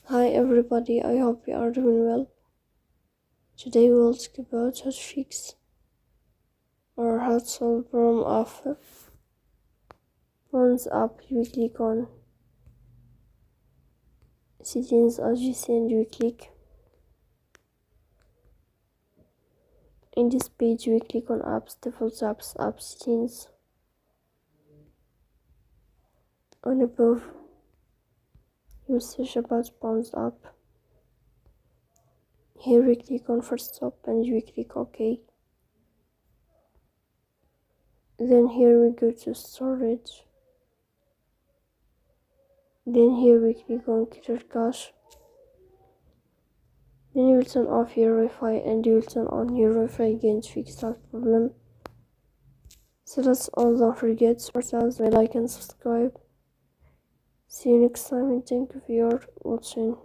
Hi everybody, I hope you are doing well. Today we'll talk about how to fix or how to solve the problem of Pawns.App. You click on settings as you see and you click. In this page we click on apps, default apps, app settings. On above you search about Pawns.App. Here we click on first stop and we click OK. Then here we go to storage. Then here we click on clear cache. Then you will turn off your Wi-Fi and you will turn on your Wi-Fi again to fix that problem. So that's all, don't forget to support us by like and subscribe. See you next time and thank you for your watching.